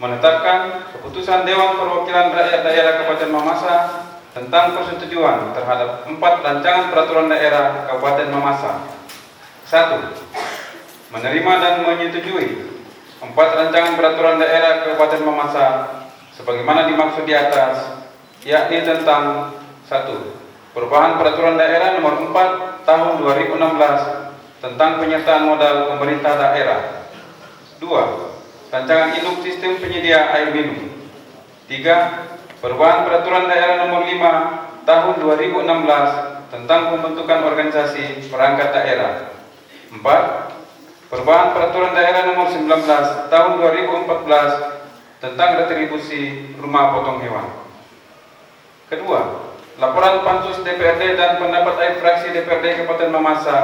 menetapkan keputusan Dewan Perwakilan Rakyat Daerah Kabupaten Mamasa tentang persetujuan terhadap 4 rancangan peraturan daerah Kabupaten Mamasa. 1. Menerima dan menyetujui 4 rancangan peraturan daerah Kabupaten Mamasa sebagaimana dimaksud di atas, yakni tentang 1. Perubahan Peraturan Daerah Nomor 4 Tahun 2016 tentang penyertaan modal pemerintah daerah. 2. Rancangan induk sistem penyedia air minum. 3. Perubahan Peraturan Daerah Nomor 5 Tahun 2016 tentang pembentukan organisasi perangkat daerah. 4. Perubahan Peraturan Daerah Nomor 19 Tahun 2014 tentang retribusi rumah potong hewan. Kedua, laporan Pansus DPRD dan pendapat air fraksi DPRD Kabupaten Mamasa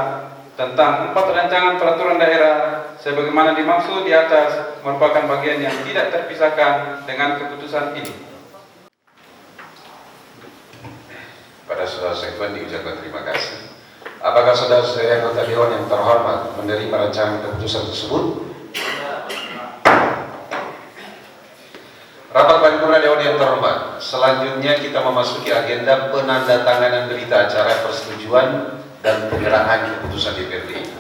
tentang 4 rancangan peraturan daerah sebagaimana dimaksud di atas merupakan bagian yang tidak terpisahkan dengan keputusan ini. Pada saudara sekuen diucapkan terima kasih. Apakah saudara-saudara anggota Dewan yang terhormat menerima rancangan keputusan tersebut? Rapat paripurna Dewan yang terhormat, selanjutnya kita memasuki agenda penandatanganan berita acara persetujuan dan penyerahan keputusan DPRD.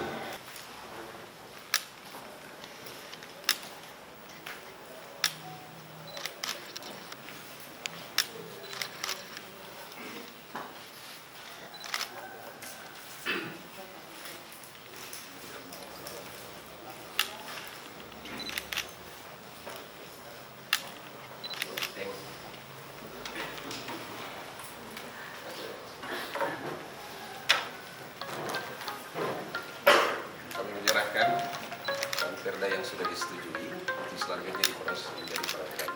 Perda yang sudah disetujui, selanjutnya diproses menjadi peraturan.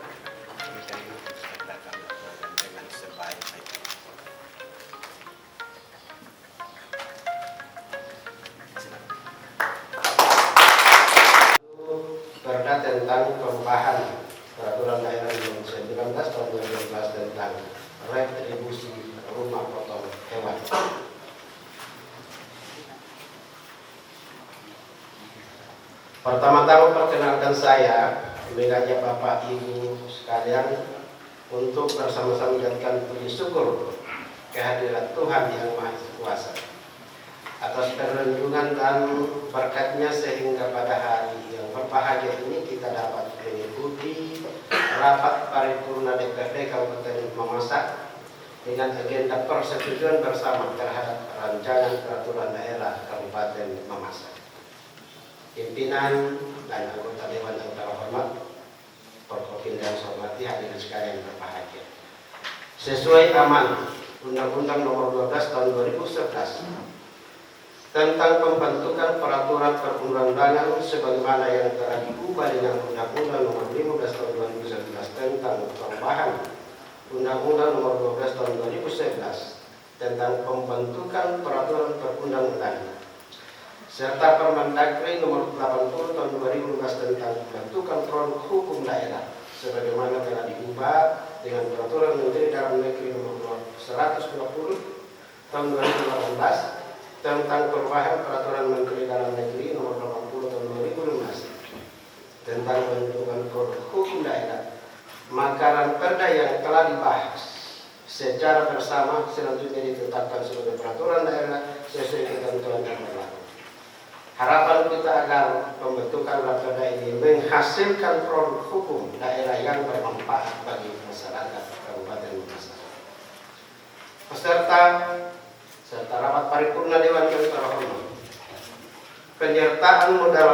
Dengan sebaik-baiknya. Perda tentang perubahan Peraturan Daerah Nomor 19 Tahun 2012 tentang retribusi rumah potong hewan. Pertama-tama perkenalkan saya mengajak Bapak Ibu sekalian untuk bersama-sama menjadikan puji syukur kehadiran Tuhan Yang Maha Kuasa atas perlindungan dan berkat-Nya sehingga pada hari yang berbahagia ini kita dapat mengikuti rapat paripurna DPRD Kabupaten Mamasa dengan agenda persetujuan bersama terhadap rancangan peraturan daerah Kabupaten Mamasa. Pimpinan dan anggota Dewan yang terhormat, Forkopimda yang saya hormati, hadirin sekalian berbahagia. Sesuai amanah Undang-Undang Nomor 12 Tahun 2011 tentang pembentukan peraturan perundang-undangan sebagaimana yang telah diubah dengan Undang-Undang Nomor 15 Tahun 2011 tentang perubahan Undang-Undang Nomor 12 Tahun 2011 tentang pembentukan peraturan perundang-undangan serta Permendagri Nomor 80 Tahun 2015 tentang pembentukan produk hukum daerah sebagaimana telah diubah dengan Peraturan Menteri Dalam Negeri Nomor 120 Tahun 2018 tentang perubahan Peraturan Menteri Dalam Negeri Nomor 80 Tahun 2015 tentang pembentukan produk hukum daerah. Maka perda yang telah dibahas secara bersama selanjutnya ditetapkan sebagai peraturan daerah sesuai ketentuan yang berlaku. Harapan kita agar pembentukan perda ini menghasilkan produk hukum daerah yang bermanfaat bagi masyarakat Kabupaten Mamasa. Peserta serta rapat paripurna Dewan yang terhormat, penyertaan modal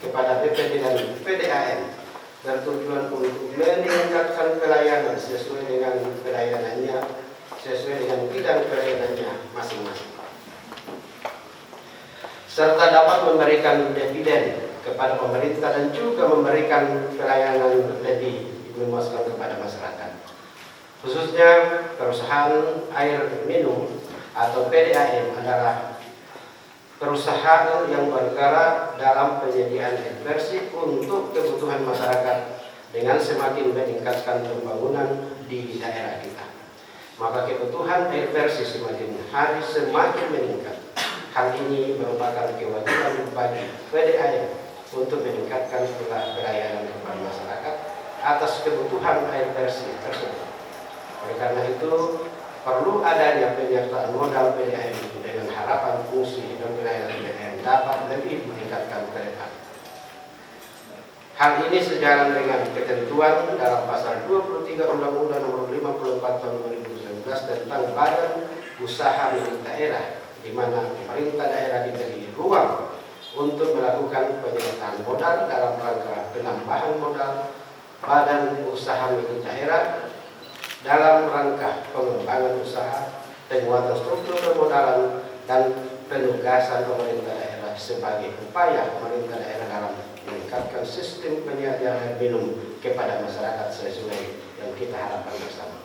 kepada BPD dan PDAM bertujuan untuk meningkatkan pelayanan sesuai dengan pelayanannya, sesuai dengan bidang pelayanannya masing-masing, serta dapat memberikan dividen kepada pemerintah dan juga memberikan pelayanan lebih memuaskan kepada masyarakat. Khususnya perusahaan air minum atau PDAM adalah perusahaan yang bergerak dalam penyediaan air bersih untuk kebutuhan masyarakat dengan semakin meningkatkan pembangunan di daerah kita. Maka kebutuhan air bersih semakin hari semakin meningkat. Hal ini merupakan kewajiban bagi PDAM untuk meningkatkan pelayanan kepada masyarakat atas kebutuhan air bersih tersebut. Oleh karena itu, perlu adanya penyertaan modal PDAM dengan harapan fungsi dan wilayah PDAM dapat lebih meningkatkan ke depan. Hal ini sejalan dengan ketentuan dalam pasal 23 Undang-Undang Nomor 54 Tahun 2019 tentang Badan Usaha Milik Daerah, di mana pemerintah daerah diberi ruang untuk melakukan penyertaan modal dalam rangka penambahan modal badan usaha milik daerah dalam rangka pengembangan usaha, penguatan struktur permodalan, dan penugasan pemerintah daerah sebagai upaya pemerintah daerah dalam meningkatkan sistem penyediaan air minum kepada masyarakat sesuai yang kita harapkan bersama.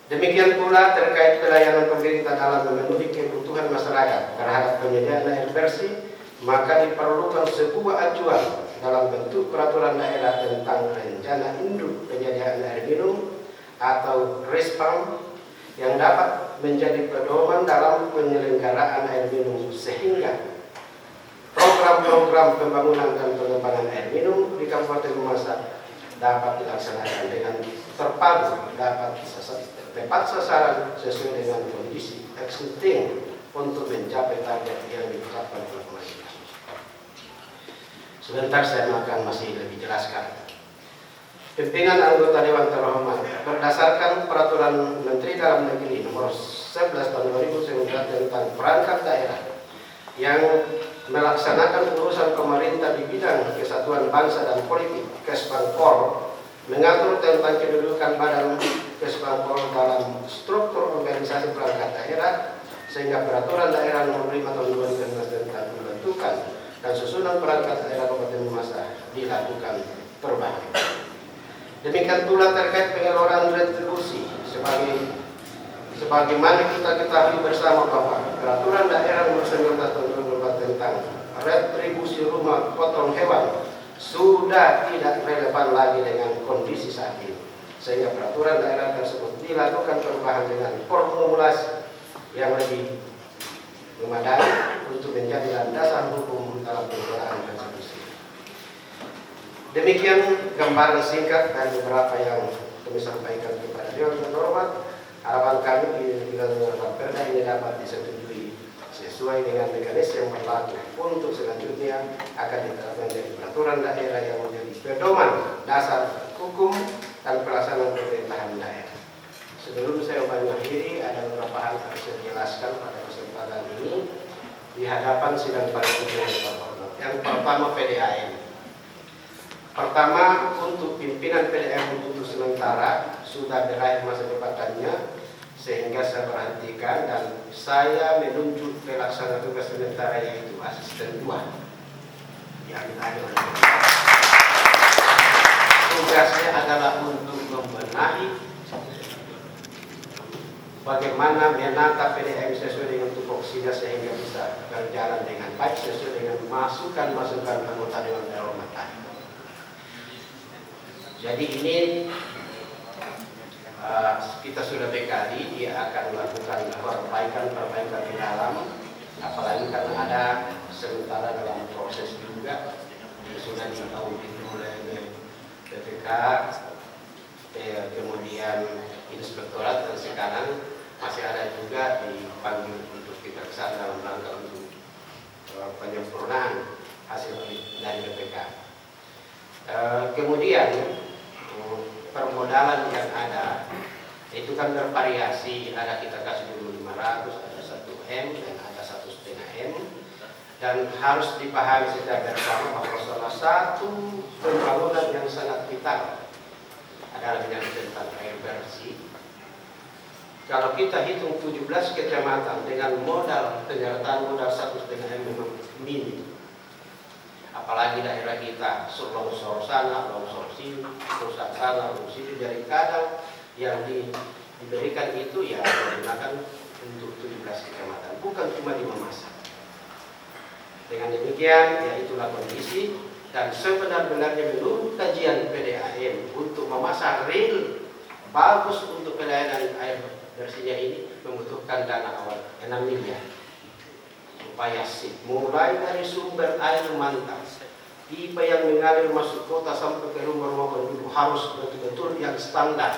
Demikian pula terkait pelayanan pemerintah dalam memenuhi kebutuhan masyarakat terhadap penyediaan air bersih, maka diperlukan sebuah acuan dalam bentuk peraturan daerah tentang rencana induk penyediaan air minum atau RESPAM yang dapat menjadi pedoman dalam penyelenggaraan air minum, sehingga program-program pembangunan dan pengembangan air minum di Kabupaten Mamasa dapat dilaksanakan dengan terpadu, dapat tepat sasaran sesuai dengan kondisi existing untuk mencapai target yang ditetapkan oleh pemerintah. Sebentar saya akan masih lebih jelaskan. Pimpinan anggota Dewan Terhormat, berdasarkan Peraturan Menteri Dalam Negeri Nomor 11 Tahun 2019 tentang perangkat daerah yang melaksanakan urusan pemerintah di bidang kesatuan bangsa dan politik, Kesbangpol, mengatur tentang kedudukan Badan Kesbangpol dalam struktur organisasi perangkat daerah, sehingga Peraturan Daerah Nomor 5 Tahun 2019 tentang pembentukan dan susunan perangkat daerah Kabupaten Mamasa dilakukan perubahan. Demikian pula terkait pengelolaan retribusi, sebagaimana kita ketahui bersama bahwa Peraturan Daerah Nomor 19 Tahun 2004 tentang retribusi rumah potong hewan sudah tidak relevan lagi dengan kondisi saat ini, sehingga peraturan daerah tersebut dilakukan perubahan dengan formulasi yang lebih memadai untuk menjadi landasan hukum dalam pengelolaan retribusi. Demikian gambaran singkat dan beberapa yang kami sampaikan kepada Dewan Terhormat. Harapan kami bila Perda ini dapat disetujui sesuai dengan mekanisme yang berlaku untuk selanjutnya akan diterapkan dari peraturan daerah yang menjadi pedoman dasar hukum dan pelaksanaan pemerintahan daerah. Sebelum saya mengakhiri, ada beberapa hal yang harus saya jelaskan pada kesempatan ini di hadapan sidang paripurna yang terhormat. Yang pertama, PDAM. Pertama, untuk pimpinan PDAM untuk sementara sudah berakhir masa jabatannya, sehingga saya berhentikan dan saya menunjuk pelaksana tugas sementara, yaitu asisten 2 diambil alih oleh tugasnya adalah untuk membenahi bagaimana menata PDAM sesuai dengan tupoksinya sehingga bisa berjalan dengan baik sesuai dengan masukan-masukan anggota Dewan Terhormat tadi. Jadi ini kita sudah bekali, dia akan melakukan perbaikan di dalam, apalagi karena ada sementara dalam proses juga sudah diaudit oleh BPK, kemudian inspektorat, dan sekarang masih ada juga dipanggil untuk kita kesana dalam rangka untuk penyempurnaan hasil dari BPK. Kemudian permodalan yang ada itu kan bervariasi, ada kita kasih dulu 500, ada 1M dan ada 1,5M, dan harus dipahami secara bersama bahwa salah satu pembangunan yang sangat vital adalah bidang tentang air bersih. Kalau kita hitung 17 kecamatan dengan modal penyertaan modal 1,5M memang minim. Apalagi daerah kita longsor sana, longsor sini, rusak sana, rusak sini, dari kadang yang diberikan itu ya digunakan untuk 17 kecamatan, bukan cuma di Mamasa. Dengan demikian, ya itulah kondisi, dan sebenar-benarnya menurut kajian PDAM untuk Mamasa real bagus untuk pelayanan air bersihnya ini membutuhkan dana awal 6 miliar. Supaya sip, mulai dari sumber air mantap, pipa yang mengalir masuk kota sampai ke rumah-rumah penduduk harus betul-betul yang standar.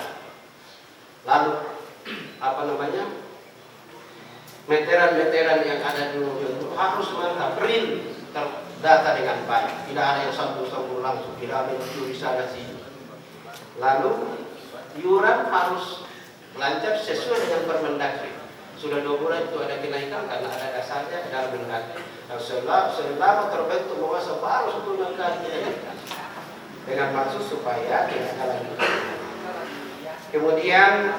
Lalu meteran-meteran yang ada di rumah penduduk harus mantap, real, terdata dengan baik. Tidak ada yang sambung-sambung langsung, tidak ada yang curi sana sini. Lalu iuran harus lancar sesuai dengan Permendagri. Sudah 2 bulan itu ada kenaikan karena ada dasarnya dalam Permendagri. Dan selama terbentuk masa baru 10 kali kenaikan dengan maksud supaya tidak ada lagi. Kemudian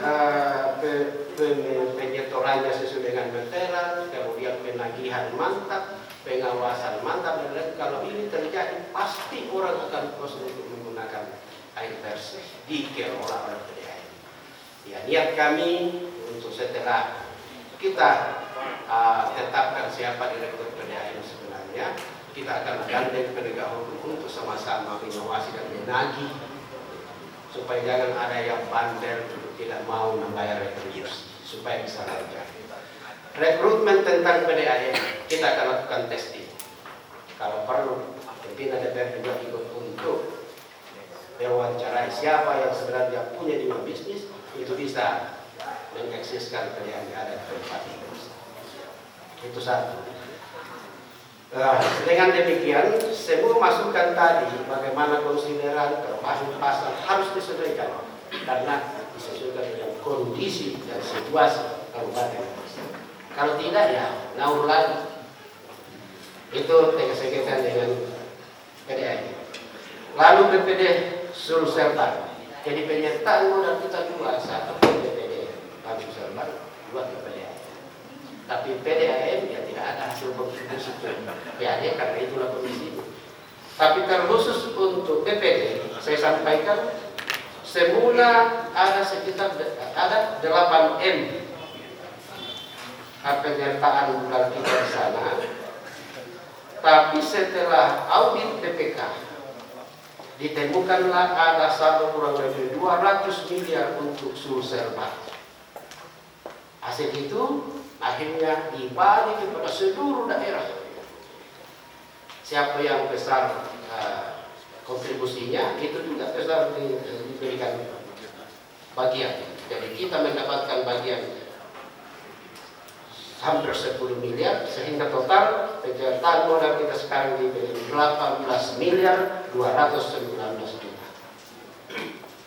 penyetorannya sesuai dengan meteran, kemudian penagihan mantap, pengawasan mantap, dan lain. Kalau ini terjadi pasti orang akan kos untuk menggunakan air bersih dikelola oleh PDAM. Ya, niat kami untuk setelah kita tetapkan siapa direktur PDAM sebenarnya, kita akan gandeng penegak hukum untuk sama-sama inovasi dan menagih supaya jangan ada yang bandel tidak mau membayar retribusi supaya bisa lancar. Rekrutmen tentang PDAM kita akan lakukan testing. Kalau perlu, pimpinan DPR juga ikut untuk mewawancarai siapa yang sebenarnya punya jiwa bisnis itu bisa mengeksiskan PDAM yang ada di tempat ini. Itu satu. Dengan demikian, semua masukan tadi bagaimana konsideran termasuk pasal harus disesuaikan karena disesuaikan dengan kondisi dan situasi kabupaten. Kalau tidak ya ngawur lagi. Itu tegas-tegasan dengan PDAM. Lalu BPD Sulselbar. Jadi penyertaan modal kita juga satu BPD Sulselbar, 2 ke PDAM. Tapi PDAM ya tidak ada hasil kontribusi PAD karena itulah kondisi. Tapi terkhusus untuk BPD, saya sampaikan semula ada sekitar 8M penyertaan modal kita di sana. Tapi setelah audit BPK ditemukanlah ada saldo kurang lebih 200 miliar untuk Sulselbar. Hasil itu akhirnya dibagi kepada seluruh daerah. Siapa yang besar kontribusinya itu juga besar diberikan bagian. Jadi kita mendapatkan bagian hampir 10 miliar sehingga total penyertaan modal kita sekarang diberi 18 miliar 219 juta.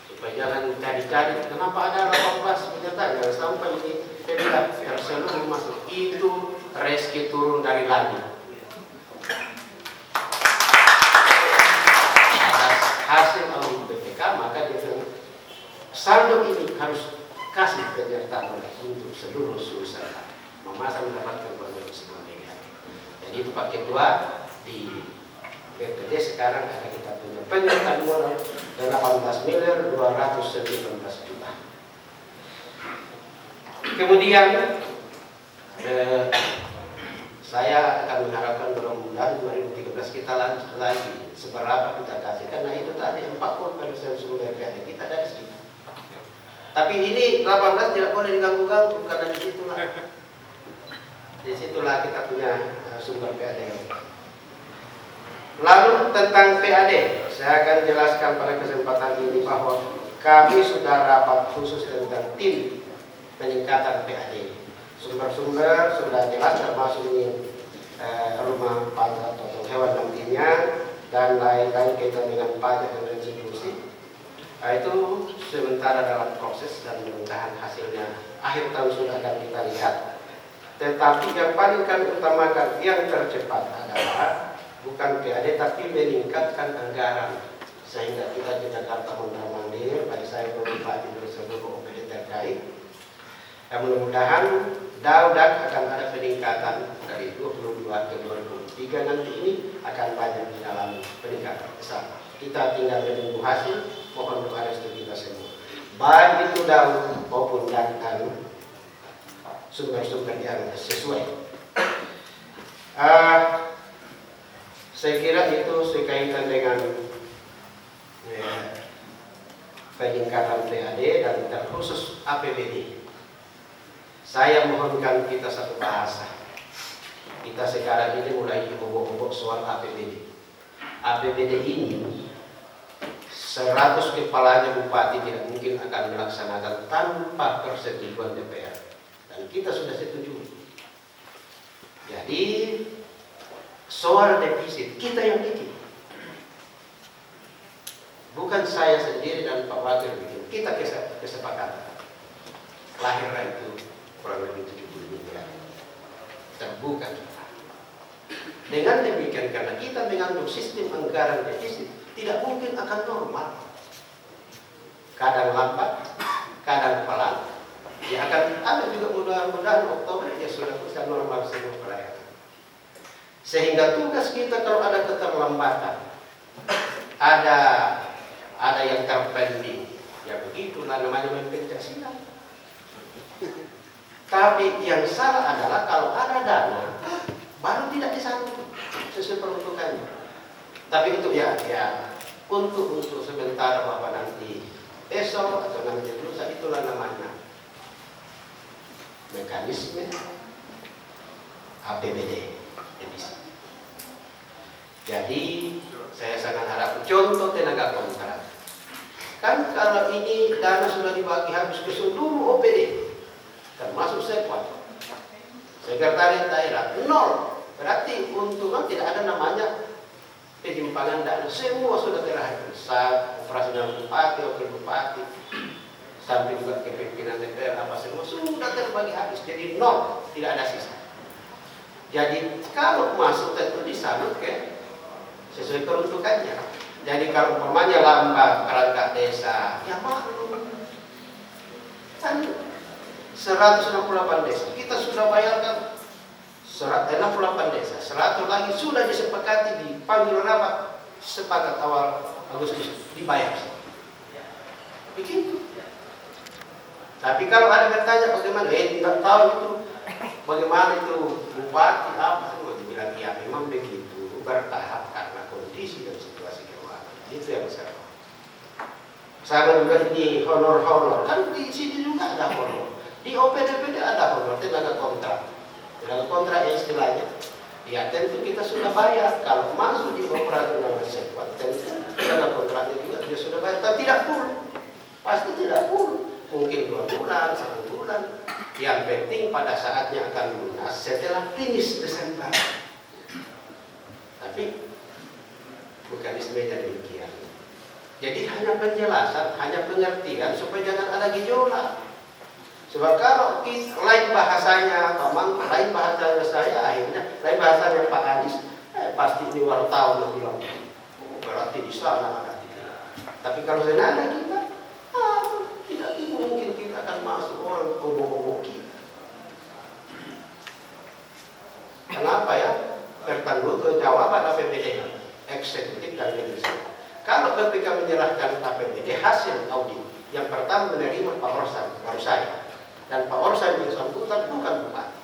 Supaya jangan cari-cari kenapa ada 18 penyertaan, jangan sampai ini tidak terseluruh masuk itu rezeki turun dari langit. Atas hasil audit BPK maka dia bilang saldo ini harus kasih penyertaan untuk seluruh Sulselbar. Masa mendapatkan kurang lebih 10 miliar. Jadi itu Pak Ketua di BPD sekarang ada kita punya penyertaan modal 18 miliar 219 juta. Kemudian saya akan mengharapkan mudah-mudahan 2013 kita lanjut lagi seberapa kita kasih karena itu tadi 40% sumber PAD kita dari situ. Tapi ini 18 tidak boleh diganggu-ganggu karena disitulah kita punya sumber PAD. Lalu tentang PAD, saya akan jelaskan pada kesempatan ini bahwa kami sudah rapat khusus tentang tim peningkatan PAD. Sumber-sumber sudah jelas termasuk ini rumah pajak atau hewan nantinya dan lain-lain kaitan dengan pajak dan restitusi. Itu sementara dalam proses dan mudah-mudahan hasilnya akhir tahun sudah akan kita lihat. Tetapi yang paling kami utamakan yang tercepat adalah bukan PAD tapi meningkatkan anggaran sehingga kita di Jakarta mondar-mandir bagi saya berupa di seluruh OPD terkait. Dan mudah-mudahan daudat akan ada peningkatan dari 22 ke 2003 nanti ini akan banyak di dalam peningkatan besar. Kita tinggal menunggu hasil, mohon doa restu kita semua. Baik itu daun maupun dan sumber-sumber yang sesuai. Saya kira itu sekaitan dengan peningkatan PAD dan terkhusus APBD. Saya mohonkan kita satu bahasa. Kita sekarang ini mulai obok-obok soal APBD. APBD ini 100 kepalanya bupati tidak mungkin akan melaksanakan tanpa persetujuan DPR, dan kita sudah setuju. Jadi soal defisit kita yang bikin, bukan saya sendiri dan Pak Wakil bikin. Kita kesepakatan. Lahirlah itu kurang lebih 70 miliar. Terbuka kita. Dengan demikian, karena kita mengandung sistem anggaran defisit, tidak mungkin akan normal. Kadang lambat, kadang pelan. Ya akan ada juga mudah-mudahan Oktober ya sudah bisa normal semua pelayanan. Sehingga tugas kita kalau ada keterlambatan, ada yang terpending, ya begitulah namanya mempencet silat. Tapi yang salah adalah kalau ada dana baru tidak disambung sesuai peruntukannya. Tapi untuk untuk sementara Bapak nanti besok atau nanti lusa, itulah namanya mekanisme APBD defisit. Jadi saya sangat harap contoh tenaga kontrak. Kan kalau ini dana sudah dibagi habis ke seluruh OPD, termasuk Sekwan, Sekretariat Daerah, nol. Berarti untungan tidak ada namanya penyimpangan dana, semua sudah terakhir. Saat operasional bupati, wakil bupati, sampai juga kepimpinan DPR apa semua sudah terbagi habis, jadi nol, tidak ada sisa. Jadi kalau masuk tentu disalut ke sesuai peruntukannya. Jadi kalau umpamanya lambat perangkat desa, ya maklum. Kan 168 desa kita sudah bayarkan 68 desa, 100 lagi sudah disepakati dipanggil rapat sepakat awal Agustus dibayar. Begitu. Tapi kalau ada bertanya bagaimana, tidak tahu itu bagaimana itu bupati apa, semua dibilang ya memang begitu, bertahap karena kondisi dan situasi keuangan. Itu yang saya tahu. Sama juga di honor-honor, kan di sini juga ada honor. Di OPDPD ada honor tenaga kontrak. Tenaga kontrak yang istilahnya, ya tentu kita sudah bayar. Kalau masuk di operasional Sekwan, tentu tenaga kontraknya juga dia sudah bayar. Tapi tidak full, pasti tidak full. Mungkin 2 bulan, 1 bulan. Yang penting pada saatnya akan lunas setelah finish Desember. Tapi mekanismenya demikian. Jadi hanya penjelasan, hanya pengertian supaya jangan ada gejolak. Sebab kalau lain bahasanya Pak Mang, lain bahasanya saya, akhirnya lain bahasanya Pak Anies, pasti ini wartawan yang bilang, oh, berarti di sana ada. Tapi kalau senada kita, tidak mungkin kita akan masuk orang obok-obok kita. Kenapa ya? Bertanggung jawaban APBD, eksekutif dan legislatif. Kalau BPK menyerahkan APBD hasil audit, yang pertama menerima Pak Orsan, baru saya. Dan Pak Orsan yang bersangkutan bukan bupati.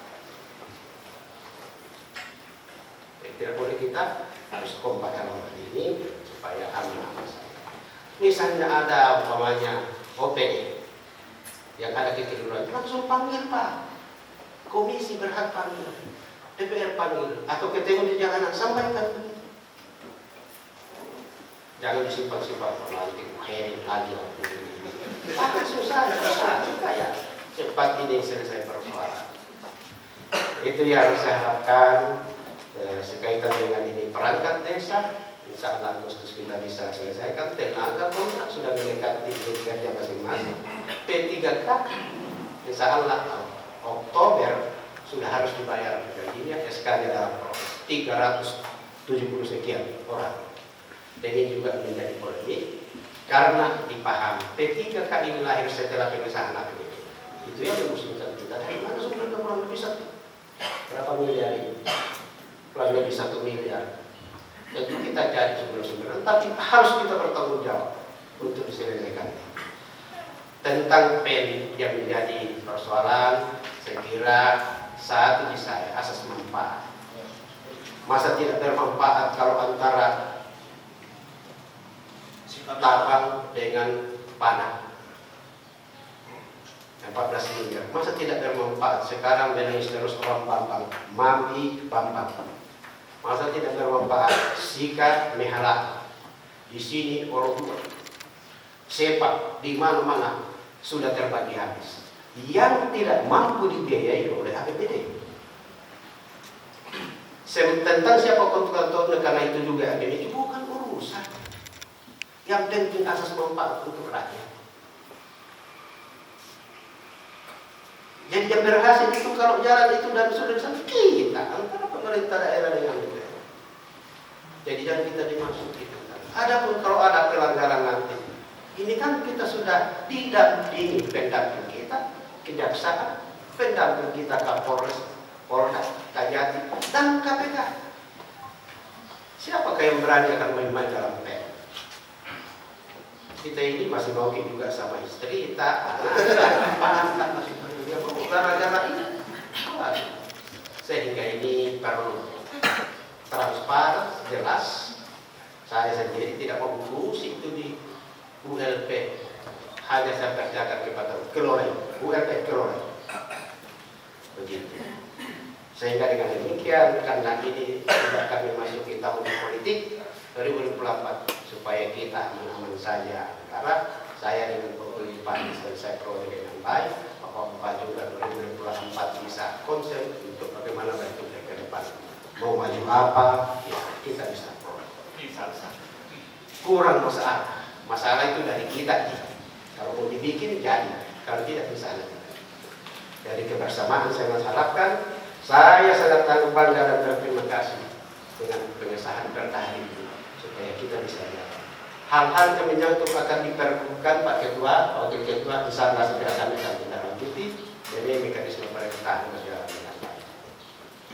Tidak boleh kita harus kompak dalam hal ini supaya aman. Misalnya ada umpamanya OPD yang ada kekeliruan, langsung panggil Pak. Komisi berhak panggil, DPR panggil, atau ketemu di jalanan sampaikan. Jangan disimpan-simpan nanti herin lagi. Susah kayak cepat ini selesai persoalan. Itu yang saya harapkan sekaitan dengan ini perangkat desa. Insya Allah Agustus kita bisa selesaikan. Tenaga kontrak sudah mendekati kerja masing-masing. P3K Insya Allah Oktober sudah harus dibayar gajinya. SK-nya dalam proses 370 sekian orang. Dan ini juga menjadi polemik karena dipahami P3K ini lahir setelah pemisahan APBD. Itu yang dimusuhkan kita. Dari mana sumbernya kurang lebih berapa miliar ini? Kurang lebih 1 miliar. Jadi kita cari sumber-sumber, tapi harus kita bertanggung jawab untuk diselesaikan. Tentang PEN yang menjadi persoalan, saya kira satu di saya asas manfaat. Masa tidak bermanfaat kalau antara tabang dengan panah 14 miliar, masa tidak bermanfaat? Sekarang menangis terus orang Bambang, Mampi Bambang. Masa tidak bermanfaat? Sika mehala. Di sini orang tua. Sepak di mana-mana sudah terbagi habis. Yang tidak mampu dibiayai oleh APBD. Tentang siapa kontraktor karena itu juga APBD itu bukan urusan. Yang penting asas manfaat untuk rakyat. Jadi yang berhasil itu kalau jalan itu dan sudah disana kita antara pemerintah daerah dengan negara. Jadi jangan kita dimasuki. Adapun kalau ada pelanggaran nanti, ini kan kita sudah didampingi pendamping kita, kejaksaan, pendamping kita Kapolres, Polda, Kajati, dan KPK. Siapakah yang berani akan main-main dalam pen? Kita ini masih mau juga sama istri kita, anak, masih gara-gara ini. Sehingga ini perlu transparan, jelas. Saya sendiri tidak mau berurusi itu di ULP. Hanya saya kerjakan kepada kelola, ULP kelola. Begitu. Sehingga dengan demikian, karena ini sudah kami masuki tahun politik 2024, supaya kita aman-aman saja. Karena saya dengan Pak Anies dan saya peroleh dengan baik, Bapak juga 2024 bisa konsen untuk bagaimana bentuknya ke depan. Mau maju apa, ya kita bisa peroleh. Kurang masalah itu dari kita. Kalau mau dibikin jadi, kalau tidak bisa. Dari kebersamaan saya harapkan, saya sangat bangga dan berterima kasih dengan pengesahan perda hari ini supaya kita bisa jalan. Hal-hal yang menyangkut akan diperlukan Pak Ketua, Wakil Ketua, insya Allah segera kami akan tindak-lanjuti. Jadi mekanisme pemerintahan berjalan dengan baik.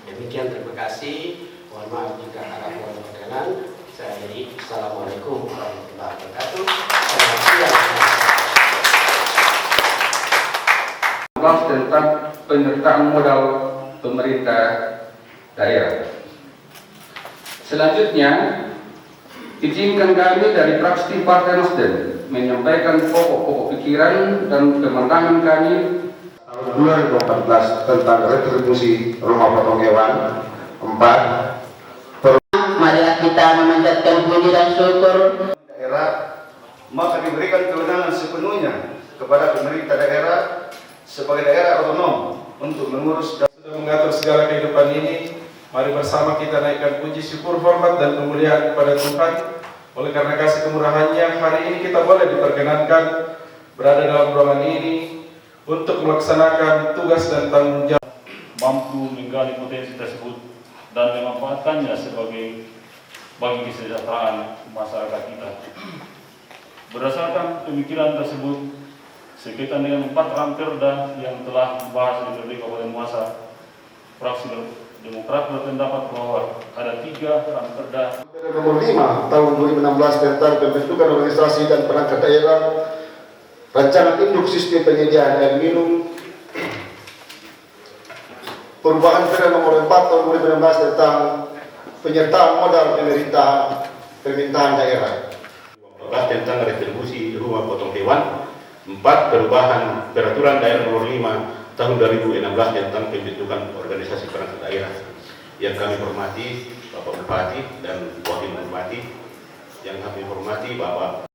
Demikian, terima kasih. Mohon maaf jika ada kurang berkenan. Saya akhiri. Assalamualaikum warahmatullahi wabarakatuh. Selamat siang. Tentang penyertaan modal pemerintah daerah. Selanjutnya, izinkan kami dari fraksi Partai Nasdem menyampaikan pokok-pokok pikiran dan kemenangan kami tahun 2014 tentang retribusi rumah potong hewan. 4. Marilah kita memanjatkan puji dan syukur. Daerah maka diberikan kewenangan sepenuhnya kepada pemerintah daerah sebagai daerah otonom untuk mengurus dan sudah mengatur segala kehidupan ini. Mari bersama kita naikkan puji syukur, hormat dan kemuliaan kepada Tuhan. Oleh karena kasih kemurahannya, hari ini kita boleh diperkenankan berada dalam ruangan ini untuk melaksanakan tugas dan tanggung jawab. Mampu menggali potensi tersebut dan memanfaatkannya sebagai bagi kesejahteraan masyarakat kita. Berdasarkan pemikiran tersebut, sekaitan dengan 4 ranperda yang telah dibahas di DPRD Kabupaten Muasa, fraksi Demokrat berpendapat bahwa ada 3 ranperda. Nomor 5 tahun 2016 tentang pembentukan organisasi dan perangkat daerah, rancangan induk sistem penyediaan air minum, perubahan perda nomor 4 tahun 2016 tentang penyertaan modal pemerintahan daerah. Tentang retribusi rumah potong hewan. 4. Perubahan peraturan daerah nomor 5 tahun 2016 tentang pembentukan organisasi perangkat daerah. Yang kami hormati Bapak Bupati dan Wakil Bupati, yang kami hormati Bapak